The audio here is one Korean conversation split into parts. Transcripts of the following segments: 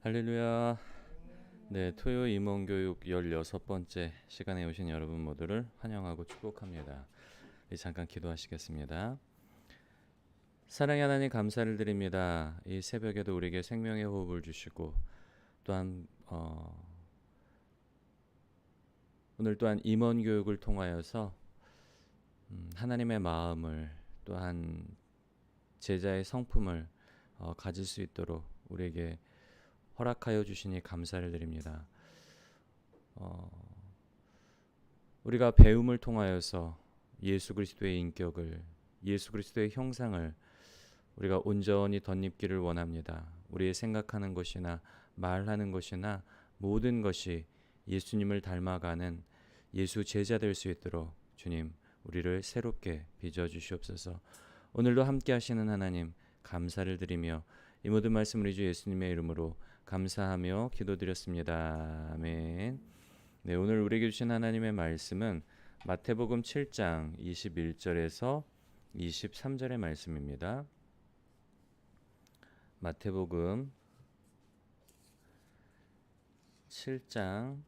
할렐루야. 네, 토요 임원교육 16번째 시간에 오신 여러분 모두를 환영하고 축복합니다. 잠깐 기도하시겠습니다. 사랑의 하나님 감사를 드립니다. 이 새벽에도 우리에게 생명의 호흡을 주시고 또한 오늘 또한 임원교육을 통하여서 하나님의 마음을 또한 제자의 성품을 가질 수 있도록 우리에게 허락하여 주시니 감사를 드립니다. 우리가 배움을 통하여서 예수 그리스도의 인격을, 예수 그리스도의 형상을 우리가 온전히 덧입기를 원합니다. 우리의 생각하는 것이나 말하는 것이나 모든 것이 예수님을 닮아가는 예수 제자 될 수 있도록 주님 우리를 새롭게 빚어주시옵소서. 오늘도 함께 하시는 하나님 감사를 드리며 이 모든 말씀 우리 주 예수님의 이름으로 감사하며 기도드렸습니다. 아멘. 네, 오늘 우리에게 주신 하나님의 말씀은 마태복음 7장 21절에서 23절의 말씀입니다. 마태복음 7장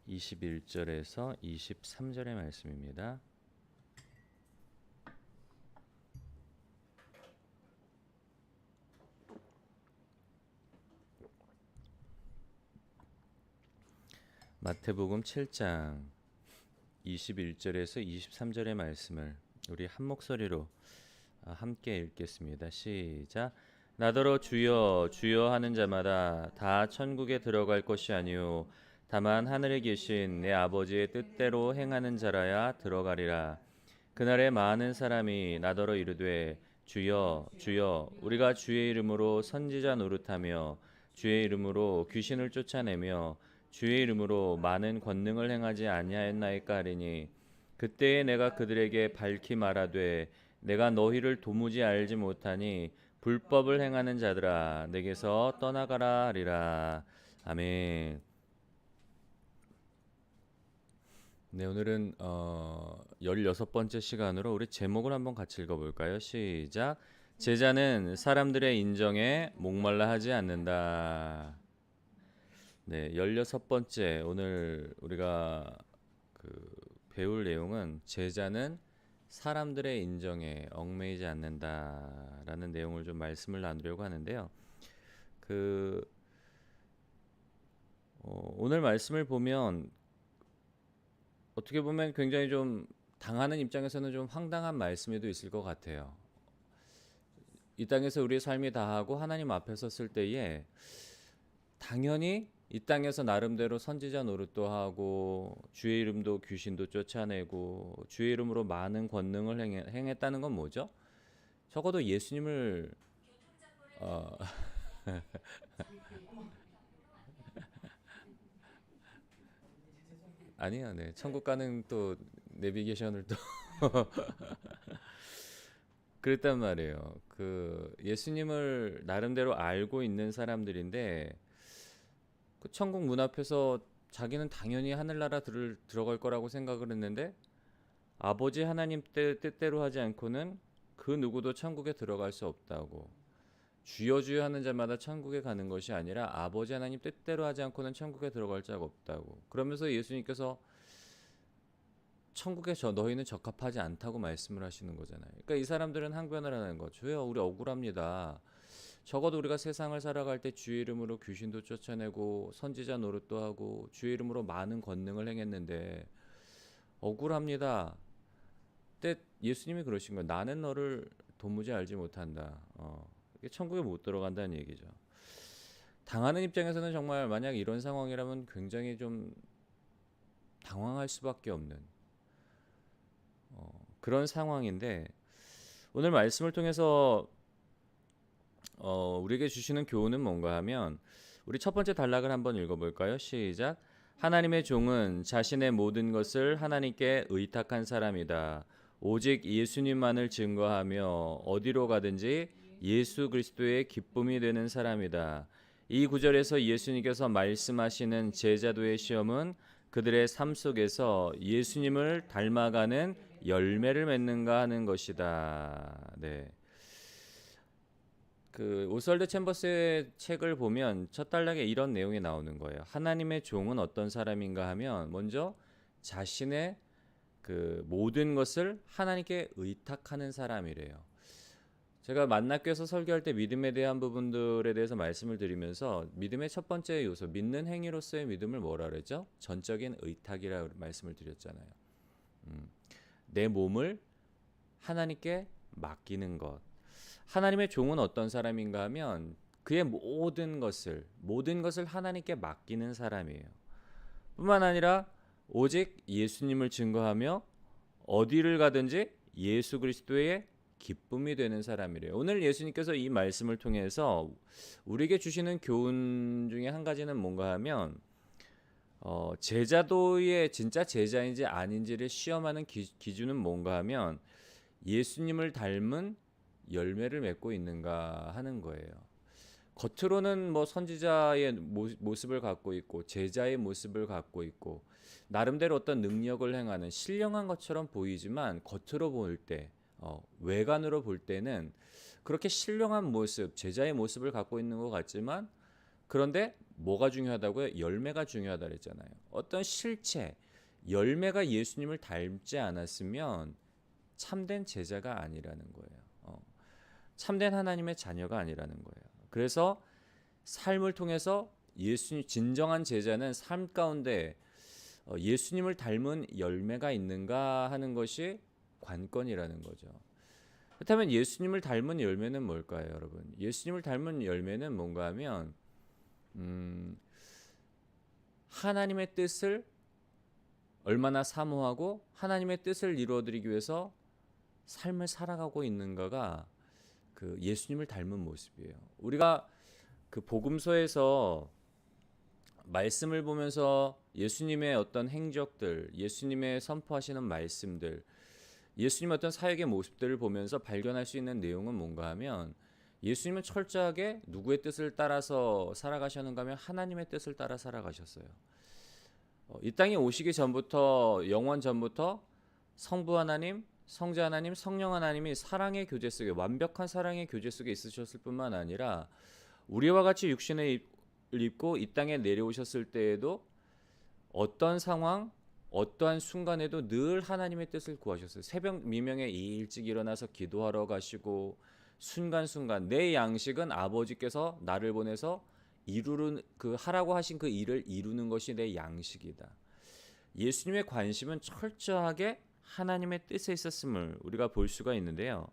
21절에서 23절의 말씀입니다. 마태복음 7장 21절에서 23절의 말씀을 우리 한 목소리로 함께 읽겠습니다. 시작. 나더러 주여 주여 하는 자마다 다 천국에 들어갈 것이 아니요 다만 하늘에 계신 내 아버지의 뜻대로 행하는 자라야 들어가리라. 그날에 많은 사람이 나더러 이르되 주여 주여 우리가 주의 이름으로 선지자 노릇하며 주의 이름으로 귀신을 쫓아내며 주의 이름으로 많은 권능을 행하지 아니하였나이까 하리니 그때에 내가 그들에게 밝히 말하되 내가 너희를 도무지 알지 못하니 불법을 행하는 자들아 내게서 떠나가라 하리라. 아멘. 네, 오늘은 16번째 시간으로 우리 제목을 한번 같이 읽어볼까요? 시작. 제자는 사람들의 인정에 목말라 하지 않는다. 네, 16번째 오늘 우리가 배울 내용은 제자는 사람들의 인정에 얽매이지 않는다라는 내용을 좀 말씀을 나누려고 하는데요. 오늘 말씀을 보면 어떻게 보면 굉장히 좀 당하는 입장에서는 좀 황당한 말씀에도 있을 것 같아요. 이 땅에서 우리의 삶이 다하고 하나님 앞에 섰을 때에 당연히 이 땅에서 나름대로 선지자 노릇도 하고 주의 이름도 귀신도 쫓아내고 주의 이름으로 많은 권능을 행했다는 건 뭐죠? 적어도 예수님을 어, 아니요, 네, 천국 가는 또 내비게이션을 또 그랬단 말이에요. 예수님을 나름대로 알고 있는 사람들인데 그 천국 문 앞에서 자기는 당연히 하늘나라 들어갈 거라고 생각을 했는데 아버지 하나님 뜻대로 하지 않고는 그 누구도 천국에 들어갈 수 없다고. 주여 주여 하는 자마다 천국에 가는 것이 아니라 아버지 하나님 뜻대로 하지 않고는 천국에 들어갈 자가 없다고. 그러면서 예수님께서 천국에 너희는 적합하지 않다고 말씀을 하시는 거잖아요. 그러니까 이 사람들은 항변을 하는 거. 주여 우리 억울합니다. 적어도 우리가 세상을 살아갈 때 주의 이름으로 귀신도 쫓아내고 선지자 노릇도 하고 주의 이름으로 많은 권능을 행했는데 억울합니다. 그때 예수님이 그러신 거예요. 나는 너를 도무지 알지 못한다. 천국에 못 들어간다는 얘기죠. 당하는 입장에서는 정말 만약 이런 상황이라면 굉장히 좀 당황할 수밖에 없는 그런 상황인데 오늘 말씀을 통해서 우리에게 주시는 교훈은 뭔가 하면 우리 첫 번째 단락을 한번 읽어볼까요? 시작. 하나님의 종은 자신의 모든 것을 하나님께 의탁한 사람이다. 오직 예수님만을 증거하며 어디로 가든지 예수 그리스도의 기쁨이 되는 사람이다. 이 구절에서 예수님께서 말씀하시는 제자도의 시험은 그들의 삶 속에서 예수님을 닮아가는 열매를 맺는가 하는 것이다. 네. 그 오스월드 챔버스의 책을 보면 첫 단락에 이런 내용이 나오는 거예요. 하나님의 종은 어떤 사람인가 하면 먼저 자신의 그 모든 것을 하나님께 의탁하는 사람이래요. 제가 만나교에서 설교할 때 믿음에 대한 부분들에 대해서 말씀을 드리면서 믿음의 첫 번째 요소, 믿는 행위로서의 믿음을 뭐라 그랬죠? 전적인 의탁이라고 말씀을 드렸잖아요. 내 몸을 하나님께 맡기는 것. 하나님의 종은 어떤 사람인가 하면 그의 모든 것을 하나님께 맡기는 사람이에요. 뿐만 아니라 오직 예수님을 증거하며 어디를 가든지 예수 그리스도의 기쁨이 되는 사람이래요. 오늘 예수님께서 이 말씀을 통해서 우리에게 주시는 교훈 중에 한 가지는 뭔가 하면 제자도의 진짜 제자인지 아닌지를 시험하는 기준은 뭔가 하면 예수님을 닮은 열매를 맺고 있는가 하는 거예요. 겉으로는 뭐 선지자의 모습을 갖고 있고 제자의 모습을 갖고 있고 나름대로 어떤 능력을 행하는 신령한 것처럼 보이지만 겉으로 볼 때, 외관으로 볼 때는 그렇게 신령한 모습, 제자의 모습을 갖고 있는 것 같지만 그런데 뭐가 중요하다고요? 열매가 중요하다 그랬잖아요. 어떤 실체, 열매가 예수님을 닮지 않았으면 참된 제자가 아니라는 거예요. 참된 하나님의 자녀가 아니라는 거예요. 그래서 삶을 통해서 예수님 진정한 제자는 삶 가운데 예수님을 닮은 열매가 있는가 하는 것이 관건이라는 거죠. 그렇다면 예수님을 닮은 열매는 뭘까요, 여러분? 예수님을 닮은 열매는 뭔가 하면 하나님의 뜻을 얼마나 사모하고 하나님의 뜻을 이루어드리기 위해서 삶을 살아가고 있는가가 그 예수님을 닮은 모습이에요. 우리가 그 복음서에서 말씀을 보면서 예수님의 어떤 행적들, 예수님의 선포하시는 말씀들, 예수님의 어떤 사역의 모습들을 보면서 발견할 수 있는 내용은 뭔가 하면 예수님은 철저하게 누구의 뜻을 따라서 살아가셨는가 하면 하나님의 뜻을 따라 살아가셨어요. 이 땅에 오시기 전부터 영원 전부터 성부 하나님, 성자 하나님, 성령 하나님이 사랑의 교제 속에 완벽한 사랑의 교제 속에 있으셨을 뿐만 아니라 우리와 같이 육신을 입고 이 땅에 내려오셨을 때에도 어떤 상황, 어떠한 순간에도 늘 하나님의 뜻을 구하셨어요. 새벽 미명에 일찍 일어나서 기도하러 가시고 순간순간 내 양식은 아버지께서 나를 보내서 이루는 그 하라고 하신 그 일을 이루는 것이 내 양식이다. 예수님의 관심은 철저하게 하나님의 뜻에 있었음을 우리가 볼 수가 있는데요.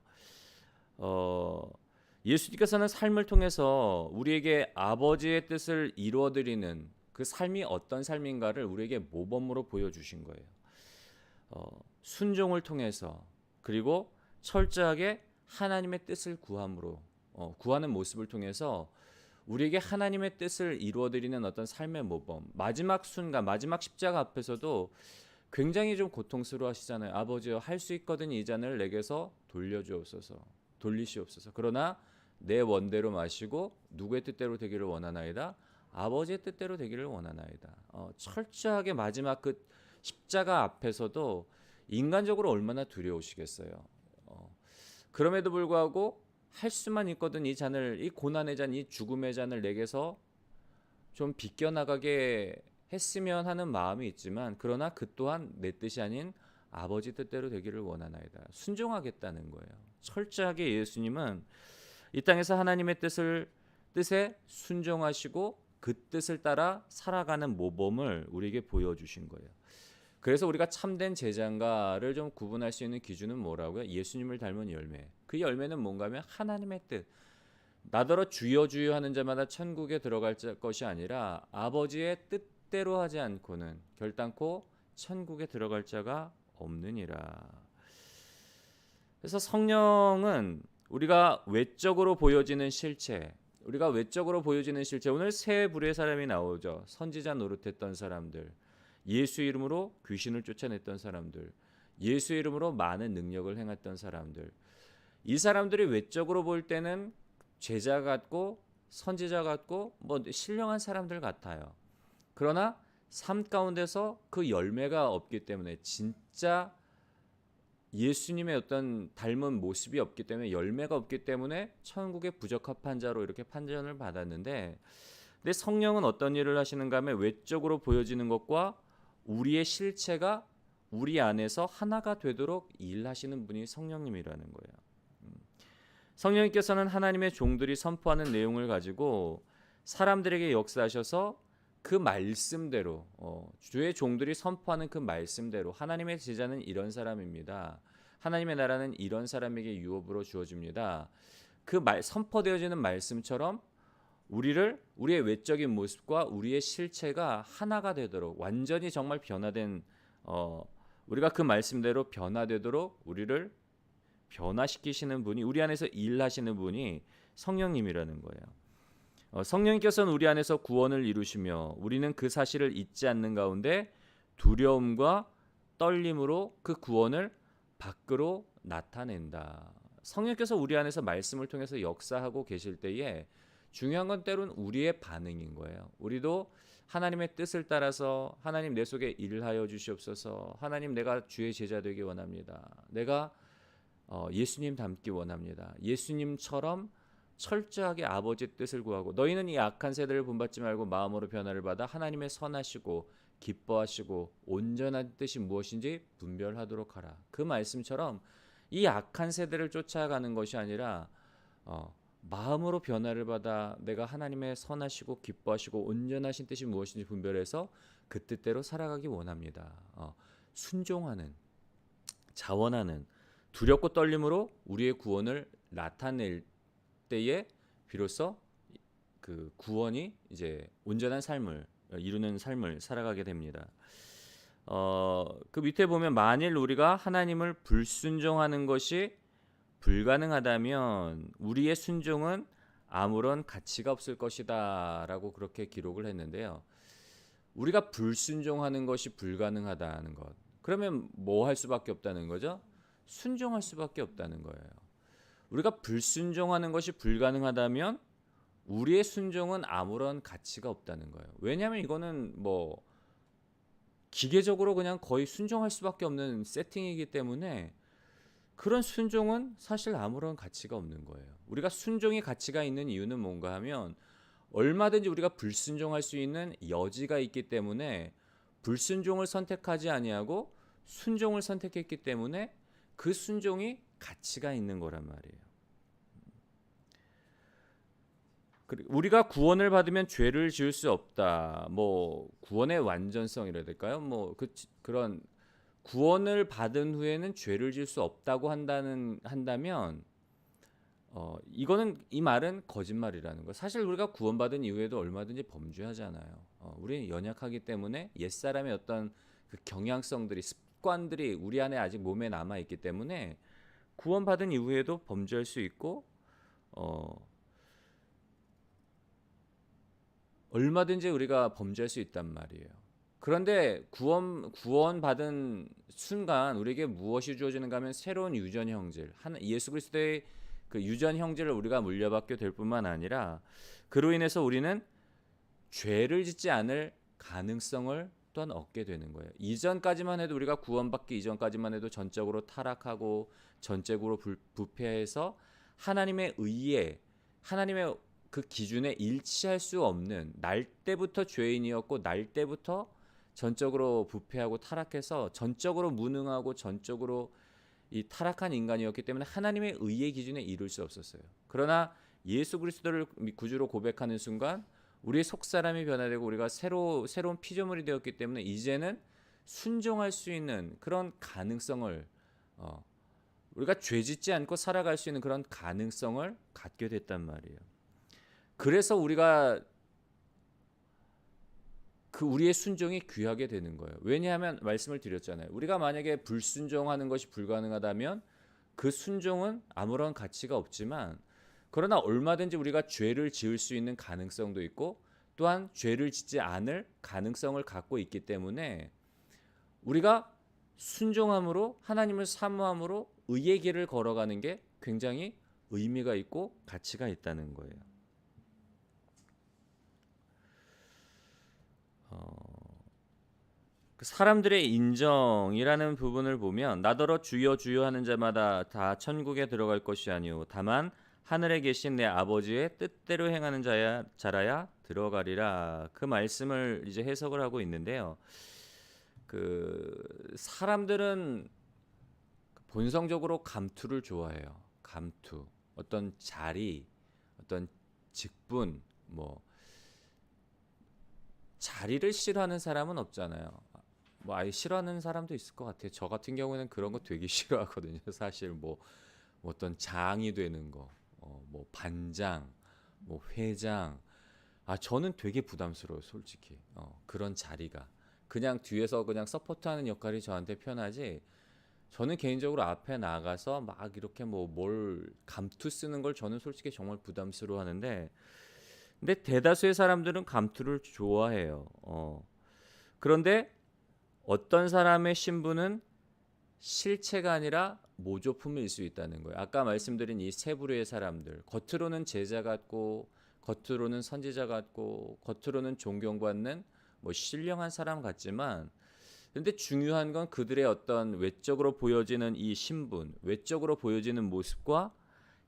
예수님께서는 삶을 통해서 우리에게 아버지의 뜻을 이루어드리는 그 삶이 어떤 삶인가를 우리에게 모범으로 보여주신 거예요. 순종을 통해서 그리고 철저하게 하나님의 뜻을 구하는 모습을 통해서 우리에게 하나님의 뜻을 이루어드리는 어떤 삶의 모범. 마지막 순간, 마지막 십자가 앞에서도 굉장히 좀 고통스러워하시잖아요. 아버지여, 할 수 있거든 이 잔을 내게서 돌리시옵소서. 그러나 내 원대로 마시고 누구의 뜻대로 되기를 원하나이다. 아버지의 뜻대로 되기를 원하나이다. 철저하게 마지막 그 십자가 앞에서도 인간적으로 얼마나 두려우시겠어요. 그럼에도 불구하고 할 수만 있거든 이 잔을, 이 고난의 잔, 이 죽음의 잔을 내게서 좀 비껴나가게 했으면 하는 마음이 있지만 그러나 그 또한 내 뜻이 아닌 아버지 뜻대로 되기를 원하나이다. 순종하겠다는 거예요. 철저하게 예수님은 이 땅에서 하나님의 뜻에 순종하시고 그 뜻을 따라 살아가는 모범을 우리에게 보여주신 거예요. 그래서 우리가 참된 제자인가를 좀 구분할 수 있는 기준은 뭐라고요? 예수님을 닮은 열매. 그 열매는 뭔가 하면 하나님의 뜻. 나더러 주여 주여 하는 자마다 천국에 들어갈 것이 아니라 아버지의 뜻대로 하지 않고는 결단코 천국에 들어갈 자가 없느니라. 그래서 성령은 우리가 외적으로 보여지는 실체, 오늘 세 부류의 사람이 나오죠. 선지자 노릇했던 사람들, 예수 이름으로 귀신을 쫓아냈던 사람들, 예수 이름으로 많은 능력을 행했던 사람들. 이 사람들이 외적으로 볼 때는 제자 같고 선지자 같고 뭐 신령한 사람들 같아요. 그러나 삶 가운데서 그 열매가 없기 때문에 진짜 예수님의 어떤 닮은 모습이 없기 때문에 열매가 없기 때문에 천국에 부적합한 자로 이렇게 판정을 받았는데 근데 성령은 어떤 일을 하시는가 하면 외적으로 보여지는 것과 우리의 실체가 우리 안에서 하나가 되도록 일하시는 분이 성령님이라는 거예요. 성령님께서는 하나님의 종들이 선포하는 내용을 가지고 사람들에게 역사하셔서 그 말씀대로 주의 종들이 선포하는 그 말씀대로 하나님의 제자는 이런 사람입니다. 하나님의 나라는 이런 사람에게 유업으로 주어집니다. 그 선포되어지는 말씀처럼 우리의 외적인 모습과 우리의 실체가 하나가 되도록 완전히 정말 변화된 우리가 그 말씀대로 변화되도록 우리를 변화시키시는 분이 우리 안에서 일하시는 분이 성령님이라는 거예요. 성령님께서는 우리 안에서 구원을 이루시며 우리는 그 사실을 잊지 않는 가운데 두려움과 떨림으로 그 구원을 밖으로 나타낸다. 성령께서 우리 안에서 말씀을 통해서 역사하고 계실 때에 중요한 건 때로는 우리의 반응인 거예요. 우리도 하나님의 뜻을 따라서 하나님 내 속에 일하여 주시옵소서. 하나님 내가 주의 제자 되기 원합니다. 내가 예수님 닮기 원합니다. 예수님처럼 철저하게 아버지의 뜻을 구하고 너희는 이 악한 세대를 본받지 말고 마음으로 변화를 받아 하나님의 선하시고 기뻐하시고 온전한 뜻이 무엇인지 분별하도록 하라. 그 말씀처럼 이 악한 세대를 쫓아가는 것이 아니라 마음으로 변화를 받아 내가 하나님의 선하시고 기뻐하시고 온전하신 뜻이 무엇인지 분별해서 그 뜻대로 살아가기 원합니다. 순종하는, 자원하는, 두렵고 떨림으로 우리의 구원을 나타낼 때에 비로소 그 구원이 이제 온전한 삶을 이루는 삶을 살아가게 됩니다. 그 밑에 보면 만일 우리가 하나님을 불순종하는 것이 불가능하다면 우리의 순종은 아무런 가치가 없을 것이다 라고 그렇게 기록을 했는데요. 우리가 불순종하는 것이 불가능하다는 것, 그러면 뭐 할 수밖에 없다는 거죠? 순종할 수밖에 없다는 거예요. 우리가 불순종하는 것이 불가능하다면 우리의 순종은 아무런 가치가 없다는 거예요. 왜냐하면 이거는 뭐 기계적으로 그냥 거의 순종할 수밖에 없는 세팅이기 때문에 그런 순종은 사실 아무런 가치가 없는 거예요. 우리가 순종이 가치가 있는 이유는 뭔가 하면 얼마든지 우리가 불순종할 수 있는 여지가 있기 때문에 불순종을 선택하지 아니하고 순종을 선택했기 때문에 그 순종이 가치가 있는 거란 말이에요. 우리가 구원을 받으면 죄를 지을 수 없다. 뭐 구원의 완전성이라 될까요? 뭐 그런 구원을 받은 후에는 죄를 지을 수 없다고 한다면 이거는 이 말은 거짓말이라는 거. 사실 우리가 구원받은 이후에도 얼마든지 범죄하잖아요. 우리는 연약하기 때문에 옛사람의 어떤 그 경향성들이 습관들이 우리 안에 아직 몸에 남아 있기 때문에 구원받은 이후에도 범죄할 수 있고 얼마든지 우리가 범죄할 수 있단 말이에요. 그런데 구원받은 순간 우리에게 무엇이 주어지는가 하면 새로운 유전 형질, 예수 그리스도의 그 유전 형질을 우리가 물려받게 될 뿐만 아니라 그로 인해서 우리는 죄를 짓지 않을 가능성을 또한 얻게 되는 거예요. 이전까지만 해도 우리가 구원받기 이전까지만 해도 전적으로 타락하고 전적으로 부패해서 하나님의 의에 하나님의 그 기준에 일치할 수 없는 날 때부터 죄인이었고 날 때부터 전적으로 부패하고 타락해서 전적으로 무능하고 전적으로 이 타락한 인간이었기 때문에 하나님의 의의 기준에 이룰 수 없었어요. 그러나 예수 그리스도를 구주로 고백하는 순간 우리의 속사람이 변화되고 우리가 새로운 피조물이 되었기 때문에 이제는 순종할 수 있는 그런 가능성을 우리가 죄짓지 않고 살아갈 수 있는 그런 가능성을 갖게 됐단 말이에요. 그래서 우리가 우리의 순종이 귀하게 되는 거예요. 왜냐하면 말씀을 드렸잖아요. 우리가 만약에 불순종하는 것이 불가능하다면 그 순종은 아무런 가치가 없지만 그러나 얼마든지 우리가 죄를 지을 수 있는 가능성도 있고 또한 죄를 짓지 않을 가능성을 갖고 있기 때문에 우리가 순종함으로 하나님을 사모함으로 의의 길을 걸어가는 게 굉장히 의미가 있고 가치가 있다는 거예요. 그 사람들의 인정이라는 부분을 보면 나더러 주여 주여 하는 자마다 다 천국에 들어갈 것이 아니오 다만 하늘에 계신 내 아버지의 뜻대로 행하는 자라야 들어가리라. 그 말씀을 이제 해석을 하고 있는데요. 그 사람들은 본성적으로 감투를 좋아해요. 감투, 어떤 자리, 어떤 직분, 뭐 자리를 싫어하는 사람은 없잖아요. 뭐 아예 싫어하는 사람도 있을 것 같아요. 저 같은 경우에는 그런 거 되게 싫어하거든요. 사실 뭐 어떤 장이 되는 거, 뭐 반장, 뭐 회장, 저는 되게 부담스러워요, 솔직히. 그런 자리가 그냥 뒤에서 그냥 서포트하는 역할이 저한테 편하지. 저는 개인적으로 앞에 나가서 막 이렇게 뭐 뭘 감투 쓰는 걸 저는 솔직히 정말 부담스러워하는데, 근데 대다수의 사람들은 감투를 좋아해요. 그런데 어떤 사람의 신분은 실체가 아니라 모조품일 수 있다는 거예요. 아까 말씀드린 이 세 부류의 사람들, 겉으로는 제자 같고 겉으로는 선지자 같고 겉으로는 존경받는 뭐 신령한 사람 같지만, 근데 중요한 건 그들의 어떤 외적으로 보여지는 이 신분, 외적으로 보여지는 모습과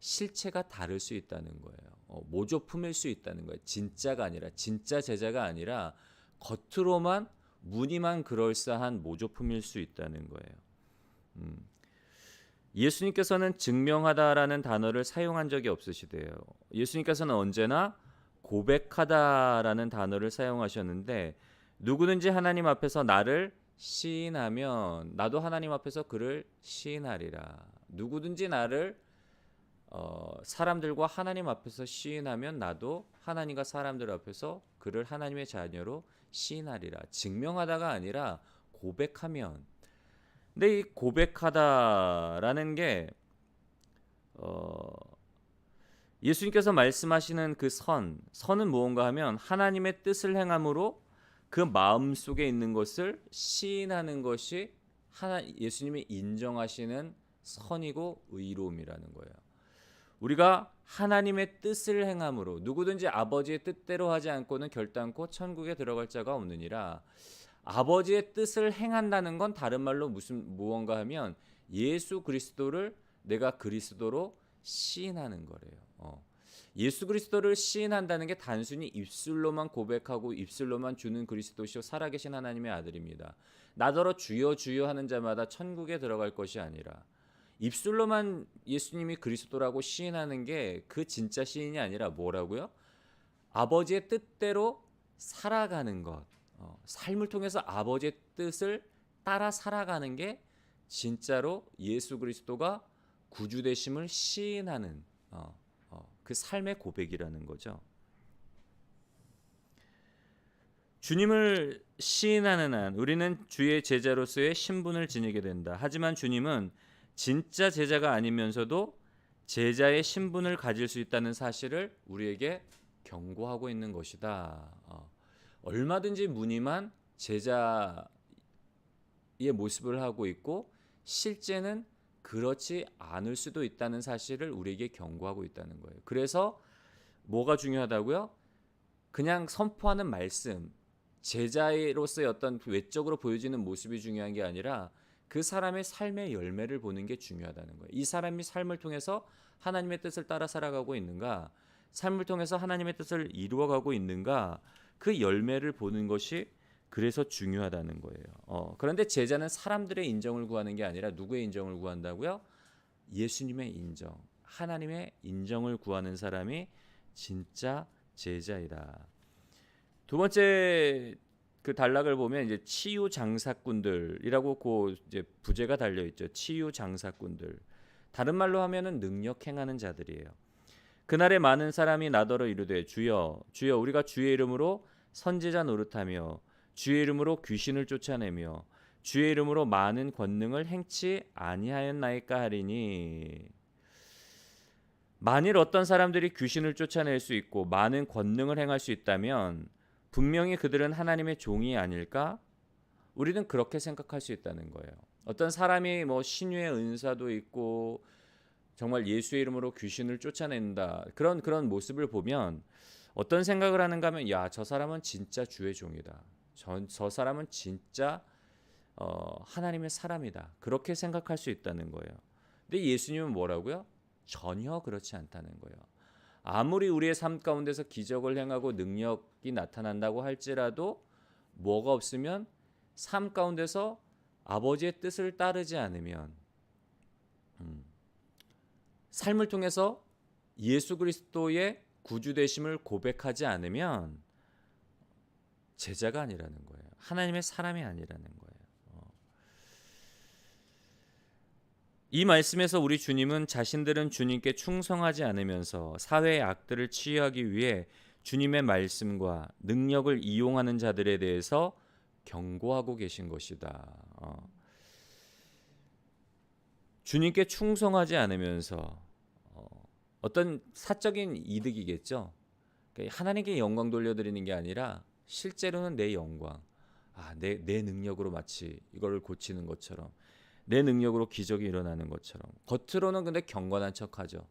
실체가 다를 수 있다는 거예요. 모조품일 수 있다는 거예요. 진짜가 아니라, 진짜 제자가 아니라 겉으로만 무늬만 그럴싸한 모조품일 수 있다는 거예요. 예수님께서는 증명하다라는 단어를 사용한 적이 없으시대요. 예수님께서는 언제나 고백하다라는 단어를 사용하셨는데, 누구든지 하나님 앞에서 나를 시인하면 나도 하나님 앞에서 그를 시인하리라. 누구든지 나를 사람들과 하나님 앞에서 시인하면 나도 하나님과 사람들 앞에서 그를 하나님의 자녀로 시인하리라. 증명하다가 아니라 고백하면. 근데 이 고백하다라는 게 예수님께서 말씀하시는 그 선은 무언가 하면 하나님의 뜻을 행함으로 그 마음 속에 있는 것을 시인하는 것이 예수님이 인정하시는 선이고 의로움이라는 거예요. 우리가 하나님의 뜻을 행함으로, 누구든지 아버지의 뜻대로 하지 않고는 결단코 천국에 들어갈 자가 없느니라. 아버지의 뜻을 행한다는 건 다른 말로 무언가 하면 예수 그리스도를 내가 그리스도로 시인하는 거래요. 예수 그리스도를 시인한다는 게 단순히 입술로만 고백하고 입술로만 주는 그리스도시요 살아계신 하나님의 아들입니다. 나더러 주여 주여 하는 자마다 천국에 들어갈 것이 아니라, 입술로만 예수님이 그리스도라고 시인하는 게 그 진짜 시인이 아니라 뭐라고요? 아버지의 뜻대로 살아가는 것, 삶을 통해서 아버지의 뜻을 따라 살아가는 게 진짜로 예수 그리스도가 구주 되심을 시인하는 그 삶의 고백이라는 거죠. 주님을 시인하는 한 우리는 주의 제자로서의 신분을 지니게 된다. 하지만 주님은 진짜 제자가 아니면서도 제자의 신분을 가질 수 있다는 사실을 우리에게 경고하고 있는 것이다. 얼마든지 무늬만 제자의 모습을 하고 있고 실제는 그렇지 않을 수도 있다는 사실을 우리에게 경고하고 있다는 거예요. 그래서 뭐가 중요하다고요? 그냥 선포하는 말씀, 제자로서의 어떤 외적으로 보여지는 모습이 중요한 게 아니라 그 사람의 삶의 열매를 보는 게 중요하다는 거예요. 이 사람이 삶을 통해서 하나님의 뜻을 따라 살아가고 있는가, 삶을 통해서 하나님의 뜻을 이루어가고 있는가, 그 열매를 보는 것이 그래서 중요하다는 거예요. 그런데 제자는 사람들의 인정을 구하는 게 아니라 누구의 인정을 구한다고요? 예수님의 인정, 하나님의 인정을 구하는 사람이 진짜 제자이다. 두 번째 그 단락을 보면 이제 치유 장사꾼들이라고 그 이제 부제가 달려 있죠. 치유 장사꾼들. 다른 말로 하면은 능력 행하는 자들이에요. 그날에 많은 사람이 나더러 이르되 주여 주여 우리가 주의 이름으로 선지자 노릇하며 주의 이름으로 귀신을 쫓아내며 주의 이름으로 많은 권능을 행치 아니하였나이까 하리니. 만일 어떤 사람들이 귀신을 쫓아낼 수 있고 많은 권능을 행할 수 있다면 분명히 그들은 하나님의 종이 아닐까? 우리는 그렇게 생각할 수 있다는 거예요. 어떤 사람이 뭐 신유의 은사도 있고 정말 예수의 이름으로 귀신을 쫓아낸다, 그런 모습을 보면 어떤 생각을 하는가 하면 야, 저 사람은 진짜 주의 종이다. 저 사람은 진짜 하나님의 사람이다. 그렇게 생각할 수 있다는 거예요. 근데 예수님은 뭐라고요? 전혀 그렇지 않다는 거예요. 아무리 우리의 삶 가운데서 기적을 행하고 능력이 나타난다고 할지라도 뭐가 없으면 삶 가운데서 아버지의 뜻을 따르지 않으면 삶을 통해서 예수 그리스도의 구주 되심을 고백하지 않으면 제자가 아니라는 거예요. 하나님의 사람이 아니라는 거예요. 이 말씀에서 우리 주님은 자신들은 주님께 충성하지 않으면서 사회의 악들을 치유하기 위해 주님의 말씀과 능력을 이용하는 자들에 대해서 경고하고 계신 것이다. 주님께 충성하지 않으면서 어떤 사적인 이득이겠죠. 그러니까 하나님께 영광 돌려드리는 게 아니라 실제로는 내 영광, 내 능력으로 마치 이거를 고치는 것처럼, 내 능력으로 기적이 일어나는 것처럼, 겉으로는 근데 경건한 척하죠.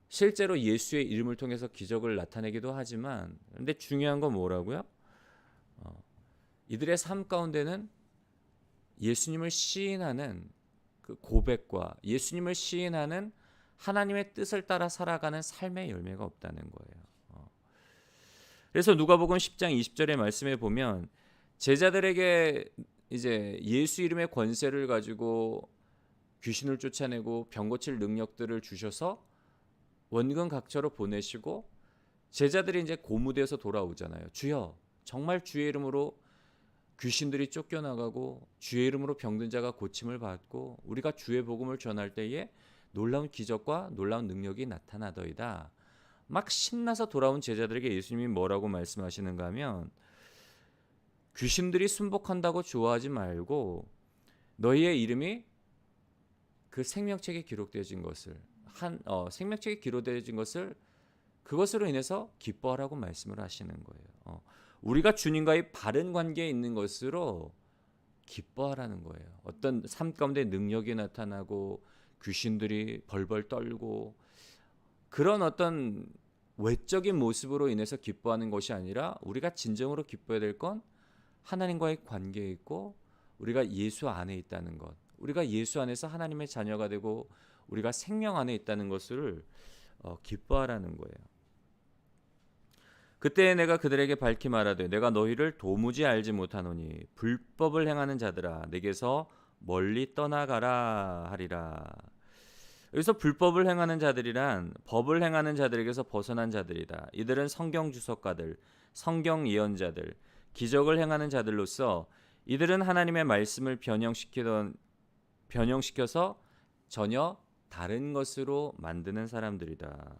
실제로 예수의 이름을 통해서 기적을 나타내기도 하지만, 근데 중요한 건 뭐라고요? 이들의 삶 가운데는 예수님을 시인하는 그 고백과 예수님을 시인하는 하나님의 뜻을 따라 살아가는 삶의 열매가 없다는 거예요. 그래서 누가복음 10장 20절의 말씀에 보면 제자들에게 이제 예수 이름의 권세를 가지고 귀신을 쫓아내고 병 고칠 능력들을 주셔서 원근 각처로 보내시고 제자들이 이제 고무대에서 돌아오잖아요. 주여, 정말 주의 이름으로 귀신들이 쫓겨나가고 주의 이름으로 병든 자가 고침을 받고 우리가 주의 복음을 전할 때에 놀라운 기적과 놀라운 능력이 나타나더이다. 막 신나서 돌아온 제자들에게 예수님이 뭐라고 말씀하시는가 하면 귀신들이 순복한다고 좋아하지 말고 너희의 이름이 그 생명책에 기록되어진 것을 생명책에 기록되어진 것을 그것으로 인해서 기뻐하라고 말씀을 하시는 거예요. 우리가 주님과의 바른 관계에 있는 것으로 기뻐하라는 거예요. 어떤 삶 가운데 능력이 나타나고 귀신들이 벌벌 떨고 그런 어떤 외적인 모습으로 인해서 기뻐하는 것이 아니라 우리가 진정으로 기뻐해야 될 건 하나님과의 관계에 있고 우리가 예수 안에 있다는 것, 우리가 예수 안에서 하나님의 자녀가 되고 우리가 생명 안에 있다는 것을 기뻐하라는 거예요. 그때 내가 그들에게 밝히 말하되 내가 너희를 도무지 알지 못하노니 불법을 행하는 자들아 내게서 멀리 떠나가라 하리라. 여기서 불법을 행하는 자들이란 법을 행하는 자들에게서 벗어난 자들이다. 이들은 성경 주석가들, 성경 예언자들, 기적을 행하는 자들로서 이들은 하나님의 말씀을 변형시켜서 전혀 다른 것으로 만드는 사람들이다.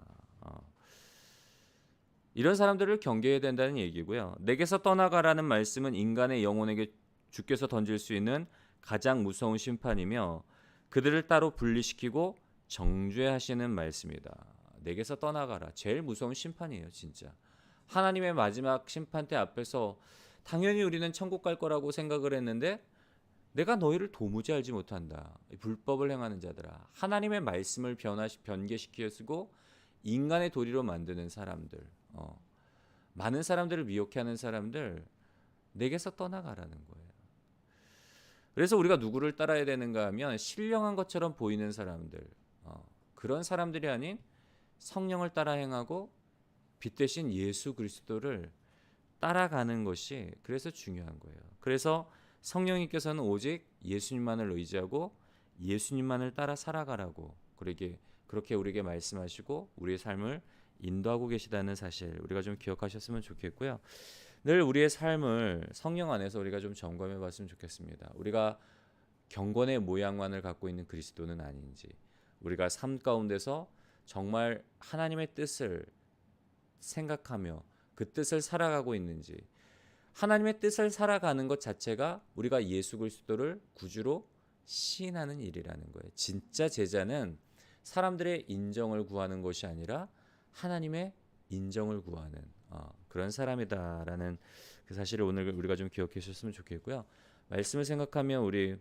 이런 사람들을 경계해야 된다는 얘기고요. 내게서 떠나가라는 말씀은 인간의 영혼에게 주께서 던질 수 있는 가장 무서운 심판이며 그들을 따로 분리시키고 정죄하시는 말씀이다. 내게서 떠나가라. 제일 무서운 심판이에요, 진짜. 하나님의 마지막 심판대 앞에서 당연히 우리는 천국 갈 거라고 생각을 했는데 내가 너희를 도무지 알지 못한다. 불법을 행하는 자들아. 하나님의 말씀을 변개시키고 인간의 도리로 만드는 사람들, 많은 사람들을 미혹해하는 사람들, 내게서 떠나가라는 거예요. 그래서 우리가 누구를 따라야 되는가 하면 신령한 것처럼 보이는 사람들, 그런 사람들이 아닌 성령을 따라 행하고 빛 대신 예수 그리스도를 따라가는 것이 그래서 중요한 거예요. 그래서 성령님께서는 오직 예수님만을 의지하고 예수님만을 따라 살아가라고 그렇게 우리에게 말씀하시고 우리의 삶을 인도하고 계시다는 사실 우리가 좀 기억하셨으면 좋겠고요. 늘 우리의 삶을 성령 안에서 우리가 좀 점검해 봤으면 좋겠습니다. 우리가 경건의 모양만을 갖고 있는 그리스도는 아닌지, 우리가 삶 가운데서 정말 하나님의 뜻을 생각하며 그 뜻을 살아가고 있는지, 하나님의 뜻을 살아가는 것 자체가 우리가 예수 그리스도를 구주로 시인하는 일이라는 거예요. 진짜 제자는 사람들의 인정을 구하는 것이 아니라 하나님의 인정을 구하는 그런 사람이다라는 그 사실을 오늘 우리가 좀 기억해 주셨으면 좋겠고요. 말씀을 생각하면 우리